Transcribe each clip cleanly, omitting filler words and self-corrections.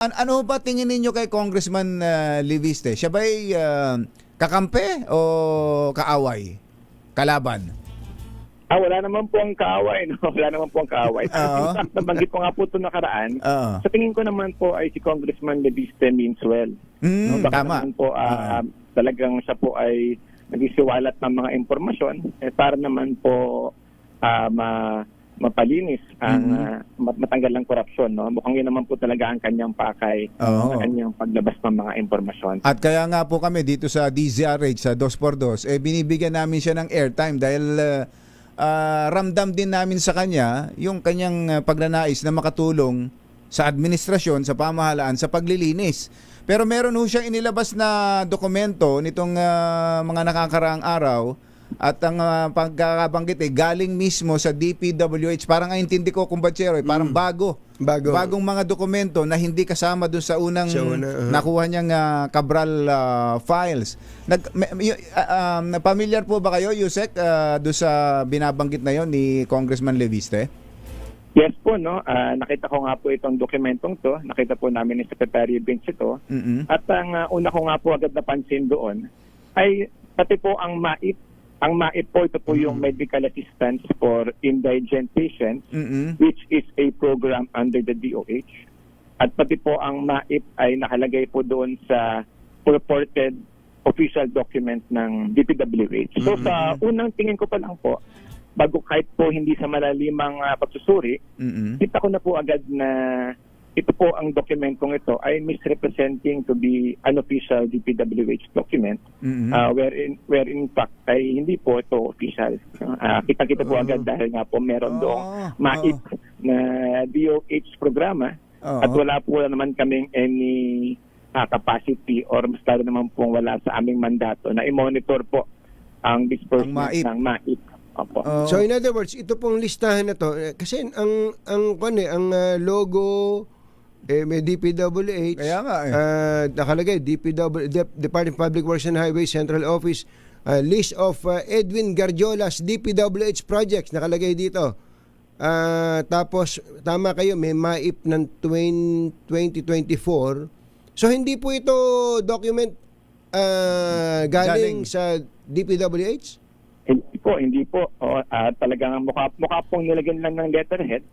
Ano ba tingin ninyo kay Congressman Leviste? Siya ba'y kakampi o kaaway? Kalaban? Wala naman po ang kaaway, no? Wala naman po ang kaaway. Oo. Nabanggit ko nga po ito nakaraan. Oo. Sa tingin ko naman po ay si Congressman Leviste means well. Baka Tama. naman po talagang siya po ay nagsiwalat ng mga impormasyon para naman po mapalinis ang matanggal ng korupsyon, no? Mukhang yun naman po talaga ang kanyang pakay Oo. sa kanyang paglabas ng mga impormasyon. At kaya nga po kami dito sa DZRH, sa 2x2, binibigyan namin siya ng airtime dahil ramdam din namin sa kanya yung kanyang pagnanais na makatulong sa administrasyon, sa pamahalaan, sa paglilinis. Pero meron ho siyang inilabas na dokumento nitong mga nakakaraang araw at ang pagkakabanggit galing mismo sa DPWH. Parang intindi ko, kumbatsero, parang bagong mga dokumento na hindi kasama doon sa unang nakuha niyang Cabral files. Pamilyar po ba kayo, Yusek, doon sa binabanggit na yon ni Congressman Leviste? Yes po, no. Nakita ko nga po itong dokumentong to. Nakita po namin ni Secretary Bench ito. At ang una ko nga po agad napansin doon ay pati po ang MAIP. Ang MAIP po, ito po yung Medical Assistance for Indigent Patients, which is a program under the DOH. At pati po ang MAIP ay nakalagay po doon sa purported official document ng DPWH. So sa unang tingin ko pa lang po, bago kahit po hindi sa malalimang pagsusuri, kita ko na po agad na ito po ang dokumentong ito ay misrepresenting to be unofficial DPWH document, where in fact ay hindi po ito official. Kita po agad dahil nga po meron doong MAIP na DOH programa at wala po naman kaming any capacity or mas lalo naman po wala sa aming mandato na i-monitor po ang disbursement ng MAIP. So in other words, ito pong listahan na to kasi ang logo may DPWH. Kaya nga nakalagay Department of Public Works and Highways Central Office, list of Edwin Garjola's DPWH projects nakalagay dito. Tapos tama kayo, may MAIP ng 2024. So hindi po ito document galing sa DPWH? Hindi po. Talagang mukha pong nilagyan lang ng letterhead.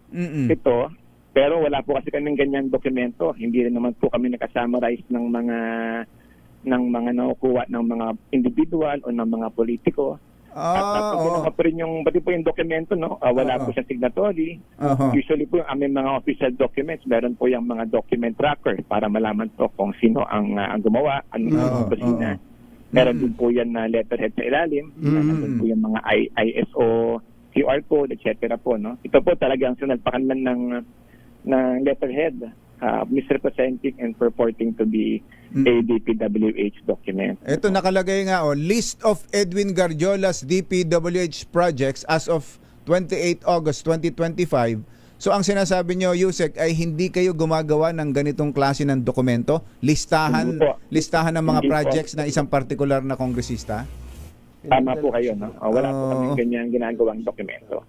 Ito, pero wala po kasi kaming ganyang dokumento. Hindi rin naman po kami nakasummarize ng mga nakukuha ng mga individual o ng mga politiko. At pag pa rin pati po yung dokumento, no? Wala po siyang signatory. Usually po yung aming mga official documents, meron po yung mga document tracker para malaman po kung sino ang gumawa, anong opisina. Meron din po yan na letterhead sa ilalim. Meron po yung mga ISO, QR code, etc. po, no? Ito po talagang sinalpakan man ng letterhead, misrepresenting and purporting to be a DPWH document. Ito nakalagay nga, list of Edwin Garjola's DPWH projects as of 28 August 2025. So ang sinasabi nyo, Yusek, ay hindi kayo gumagawa ng ganitong klase ng dokumento? Listahan ng mga projects na isang partikular na kongresista? Tama po kayo, no? Wala po kami ganyang ginagawang dokumento.